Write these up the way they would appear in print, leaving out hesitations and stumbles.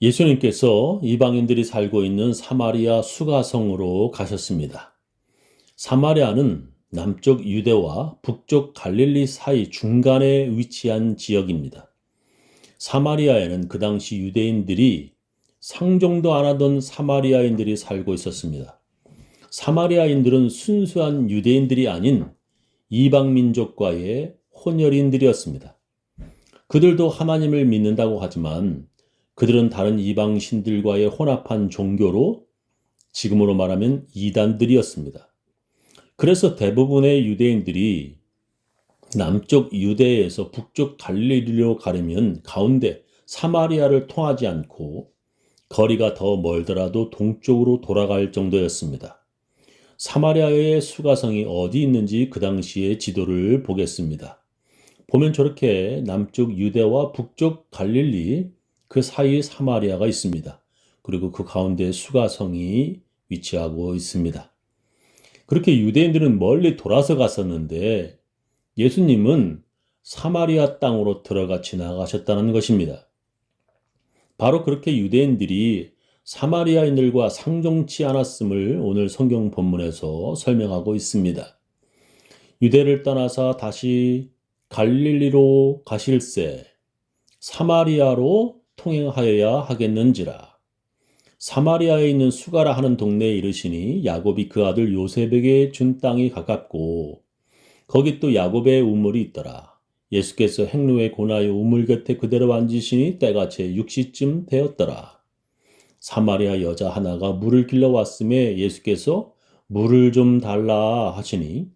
예수님께서 이방인들이 살고 있는 사마리아 수가성으로 가셨습니다. 사마리아는 남쪽 유대와 북쪽 갈릴리 사이 중간에 위치한 지역입니다. 사마리아에는 그 당시 유대인들이 상종도 안 하던 사마리아인들이 살고 있었습니다. 사마리아인들은 순수한 유대인들이 아닌 이방 민족과의 혼혈인들이었습니다. 그들도 하나님을 믿는다고 하지만 그들은 다른 이방 신들과의 혼합한 종교로 지금으로 말하면 이단들이었습니다. 그래서 대부분의 유대인들이 남쪽 유대에서 북쪽 갈릴리로 가려면 가운데 사마리아를 통하지 않고 거리가 더 멀더라도 동쪽으로 돌아갈 정도였습니다. 사마리아의 수가성이 어디 있는지 그 당시의 지도를 보겠습니다. 보면 저렇게 남쪽 유대와 북쪽 갈릴리 그 사이에 사마리아가 있습니다. 그리고 그 가운데 수가성이 위치하고 있습니다. 그렇게 유대인들은 멀리 돌아서 갔었는데 예수님은 사마리아 땅으로 들어가 지나가셨다는 것입니다. 바로 그렇게 유대인들이 사마리아인들과 상종치 않았음을 오늘 성경 본문에서 설명하고 있습니다. 유대를 떠나서 다시 갈릴리로 가실새 사마리아로 통행하여야 하겠는지라. 사마리아에 있는 수가라 하는 동네에 이르시니 야곱이 그 아들 요셉에게 준 땅이 가깝고 거기 또 야곱의 우물이 있더라. 예수께서 행로에 고나여 우물 곁에 그대로 앉으시니 때가 제 6시쯤 되었더라. 사마리아 여자 하나가 물을 길러 왔음에 예수께서 물을 좀 달라 하시니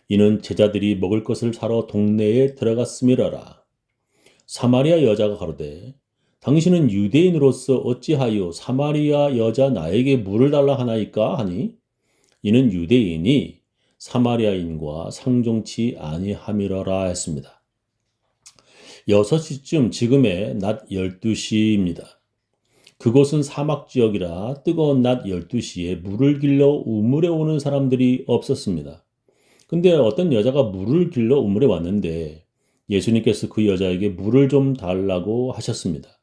이는 제자들이 먹을 것을 사러 동네에 들어갔음이라라. 사마리아 여자가 가로되 당신은 유대인으로서 어찌하여 사마리아 여자 나에게 물을 달라 하나이까 하니 이는 유대인이 사마리아인과 상종치 아니함이러라 했습니다. 6시쯤 지금의 낮 12시입니다. 그곳은 사막 지역이라 뜨거운 낮 12시에 물을 길러 우물에 오는 사람들이 없었습니다. 근데 어떤 여자가 물을 길러 우물에 왔는데 예수님께서 그 여자에게 물을 좀 달라고 하셨습니다.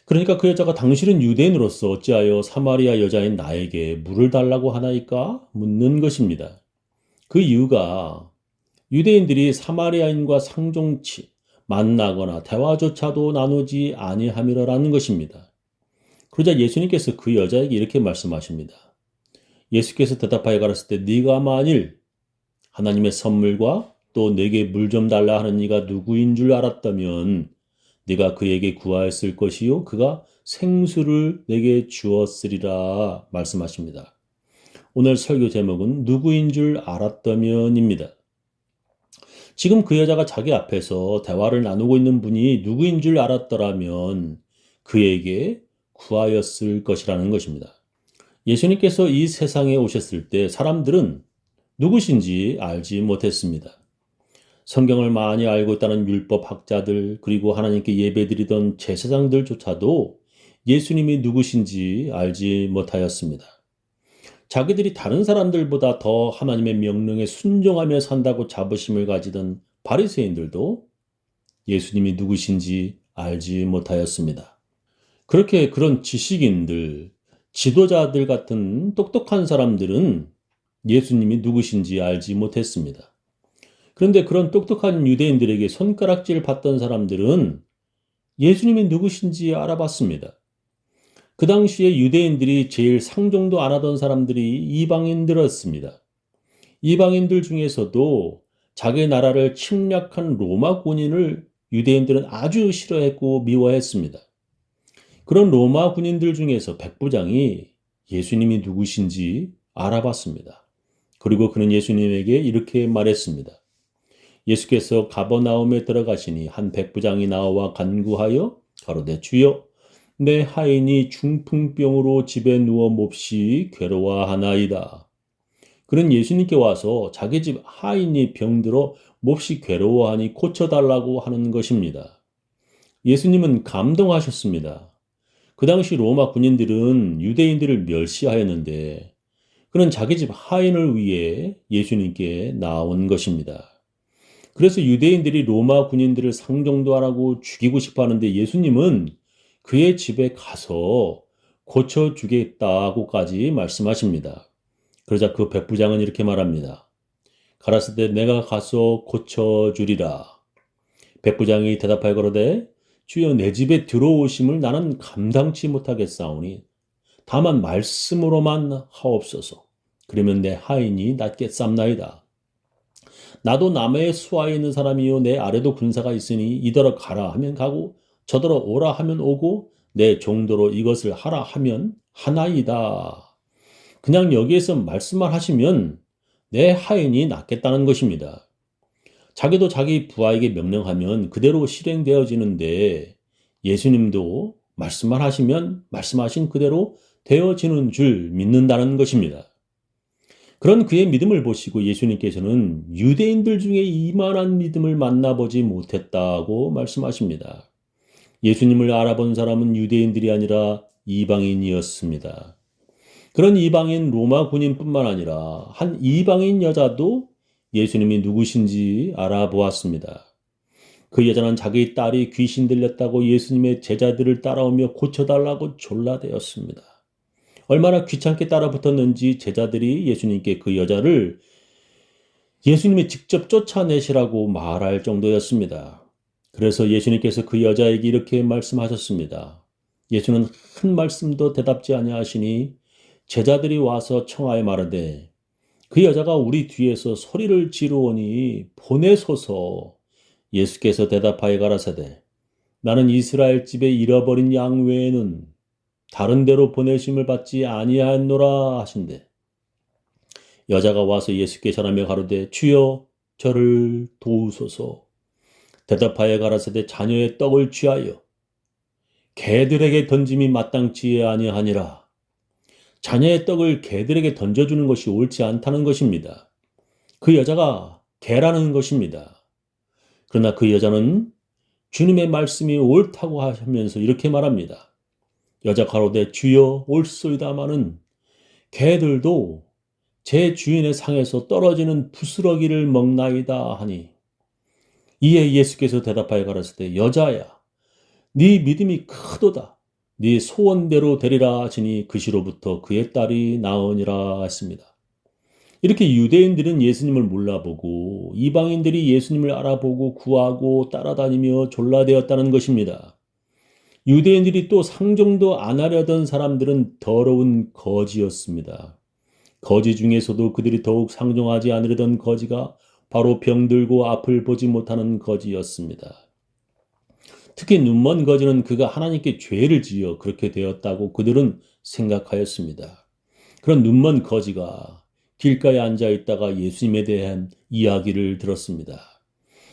그러니까 그 여자가 당신은 유대인으로서 어찌하여 사마리아 여자인 나에게 물을 달라고 하나이까? 묻는 것입니다. 그 이유가 유대인들이 사마리아인과 상종치, 만나거나 대화조차도 나누지 아니함이라는 것입니다. 그러자 예수님께서 그 여자에게 이렇게 말씀하십니다. 예수께서 대답하여 가라사대 네가 만일 하나님의 선물과 또 내게 물 좀 달라 하는 이가 누구인 줄 알았다면 네가 그에게 구하였을 것이요 그가 생수를 내게 주었으리라 말씀하십니다. 오늘 설교 제목은 누구인 줄 알았다면입니다. 지금 그 여자가 자기 앞에서 대화를 나누고 있는 분이 누구인 줄 알았더라면 그에게 구하였을 것이라는 것입니다. 예수님께서 이 세상에 오셨을 때 사람들은 누구신지 알지 못했습니다. 성경을 많이 알고 있다는 율법 학자들 그리고 하나님께 예배드리던 제사장들조차도 예수님이 누구신지 알지 못하였습니다. 자기들이 다른 사람들보다 더 하나님의 명령에 순종하며 산다고 자부심을 가지던 바리새인들도 예수님이 누구신지 알지 못하였습니다. 그렇게 그런 지식인들, 지도자들 같은 똑똑한 사람들은 예수님이 누구신지 알지 못했습니다. 그런데 그런 똑똑한 유대인들에게 손가락질 받던 사람들은 예수님이 누구신지 알아봤습니다. 그 당시에 유대인들이 제일 상종도 안 하던 사람들이 이방인들이었습니다. 이방인들 중에서도 자기 나라를 침략한 로마 군인을 유대인들은 아주 싫어했고 미워했습니다. 그런 로마 군인들 중에서 백부장이 예수님이 누구신지 알아봤습니다. 그리고 그는 예수님에게 이렇게 말했습니다. 예수께서 가버나움에 들어가시니 한 백부장이 나와 간구하여 가로되 주여 내 하인이 중풍병으로 집에 누워 몹시 괴로워하나이다. 그는 예수님께 와서 자기 집 하인이 병들어 몹시 괴로워하니 고쳐달라고 하는 것입니다. 예수님은 감동하셨습니다. 그 당시 로마 군인들은 유대인들을 멸시하였는데 그는 자기 집 하인을 위해 예수님께 나온 것입니다. 그래서 유대인들이 로마 군인들을 상종도 안 하고 죽이고 싶어 하는데 예수님은 그의 집에 가서 고쳐주겠다고까지 말씀하십니다. 그러자 그 백부장은 이렇게 말합니다. 가라사대 내가 가서 고쳐주리라. 백부장이 대답하여 가로되 주여 내 집에 들어오심을 나는 감당치 못하겠사오니 다만 말씀으로만 하옵소서. 그러면 내 하인이 낫겠삼나이다. 나도 남의 수하에 있는 사람이요 내 아래도 군사가 있으니 이더러 가라 하면 가고 저더러 오라 하면 오고 내 정도로 이것을 하라 하면 하나이다. 그냥 여기에서 말씀만 하시면 내 하인이 낫겠다는 것입니다. 자기도 자기 부하에게 명령하면 그대로 실행되어지는데 예수님도 말씀만 하시면 말씀하신 그대로 되어지는 줄 믿는다는 것입니다. 그런 그의 믿음을 보시고 예수님께서는 유대인들 중에 이만한 믿음을 만나보지 못했다고 말씀하십니다. 예수님을 알아본 사람은 유대인들이 아니라 이방인이었습니다. 그런 이방인 로마 군인뿐만 아니라 한 이방인 여자도 예수님이 누구신지 알아보았습니다. 그 여자는 자기 딸이 귀신 들렸다고 예수님의 제자들을 따라오며 고쳐달라고 졸라대었습니다. 얼마나 귀찮게 따라붙었는지 제자들이 예수님께 그 여자를 예수님이 직접 쫓아내시라고 말할 정도였습니다. 그래서 예수님께서 그 여자에게 이렇게 말씀하셨습니다. 예수는 한 말씀도 대답지 아니하시니 제자들이 와서 청하여 말하되 그 여자가 우리 뒤에서 소리를 지르오니 보내소서. 예수께서 대답하여 가라사대 나는 이스라엘 집에 잃어버린 양 외에는 다른 데로 보내심을 받지 아니하였노라 하신대. 여자가 와서 예수께 전하며 가로되 주여 저를 도우소서. 대답하여 가라사대 자녀의 떡을 취하여 개들에게 던짐이 마땅치 아니하니라. 자녀의 떡을 개들에게 던져주는 것이 옳지 않다는 것입니다. 그 여자가 개라는 것입니다. 그러나 그 여자는 주님의 말씀이 옳다고 하면서 이렇게 말합니다. 여자 가로되 주여 옳소이다마는 개들도 제 주인의 상에서 떨어지는 부스러기를 먹나이다 하니 이에 예수께서 대답하여 가라사대 여자야 네 믿음이 크도다 네 소원대로 되리라 하시니 그 시로부터 그의 딸이 나으니라 했습니다. 이렇게 유대인들은 예수님을 몰라보고 이방인들이 예수님을 알아보고 구하고 따라다니며 졸라대었다는 것입니다. 유대인들이 또 상종도 안 하려던 사람들은 더러운 거지였습니다. 거지 중에서도 그들이 더욱 상종하지 않으려던 거지가 바로 병들고 앞을 보지 못하는 거지였습니다. 특히 눈먼 거지는 그가 하나님께 죄를 지어 그렇게 되었다고 그들은 생각하였습니다. 그런 눈먼 거지가 길가에 앉아 있다가 예수님에 대한 이야기를 들었습니다.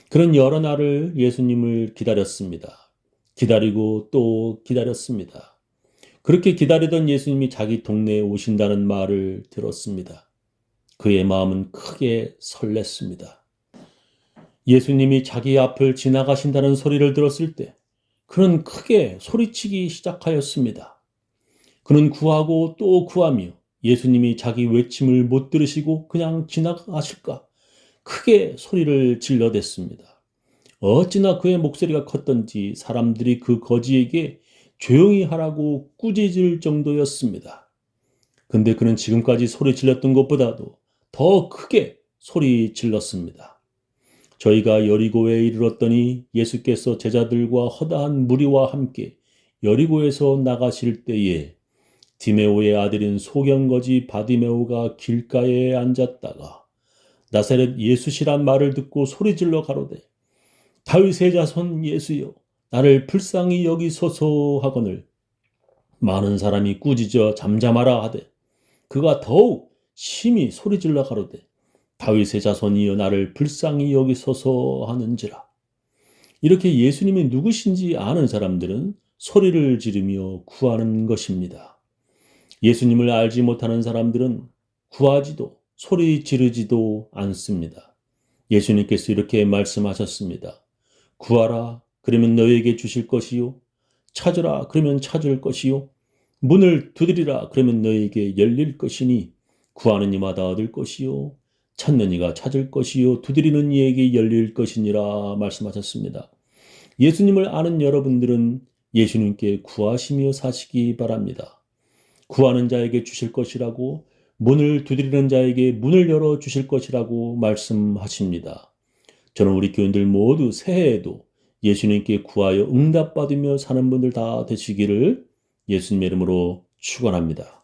그런 여러 날을 예수님을 기다렸습니다. 기다리고 또 기다렸습니다. 그렇게 기다리던 예수님이 자기 동네에 오신다는 말을 들었습니다. 그의 마음은 크게 설렜습니다. 예수님이 자기 앞을 지나가신다는 소리를 들었을 때 그는 크게 소리치기 시작하였습니다. 그는 구하고 또 구하며 예수님이 자기 외침을 못 들으시고 그냥 지나가실까 크게 소리를 질러댔습니다. 어찌나 그의 목소리가 컸던지 사람들이 그 거지에게 조용히 하라고 꾸짖을 정도였습니다. 근데 그는 지금까지 소리 질렀던 것보다도 더 크게 소리 질렀습니다. 저희가 여리고에 이르렀더니 예수께서 제자들과 허다한 무리와 함께 여리고에서 나가실 때에 디메오의 아들인 소경거지 바디메오가 길가에 앉았다가 나사렛 예수시란 말을 듣고 소리질러 가로되 다윗의 자손 예수여 나를 불쌍히 여기소서 하거늘 많은 사람이 꾸짖어 잠잠하라 하되 그가 더욱 심히 소리질러 가로되 다윗의 자손이여 나를 불쌍히 여기소서 하는지라. 이렇게 예수님이 누구신지 아는 사람들은 소리를 지르며 구하는 것입니다. 예수님을 알지 못하는 사람들은 구하지도 소리 지르지도 않습니다. 예수님께서 이렇게 말씀하셨습니다. 구하라 그러면 너에게 주실 것이요 찾으라 그러면 찾을 것이요 문을 두드리라 그러면 너에게 열릴 것이니 구하는 이마다 얻을 것이요 찾는 이가 찾을 것이요 두드리는 이에게 열릴 것이니라 말씀하셨습니다. 예수님을 아는 여러분들은 예수님께 구하시며 사시기 바랍니다. 구하는 자에게 주실 것이라고, 문을 두드리는 자에게 문을 열어 주실 것이라고 말씀하십니다. 저는 우리 교인들 모두 새해에도 예수님께 구하여 응답받으며 사는 분들 다 되시기를 예수님의 이름으로 축원합니다.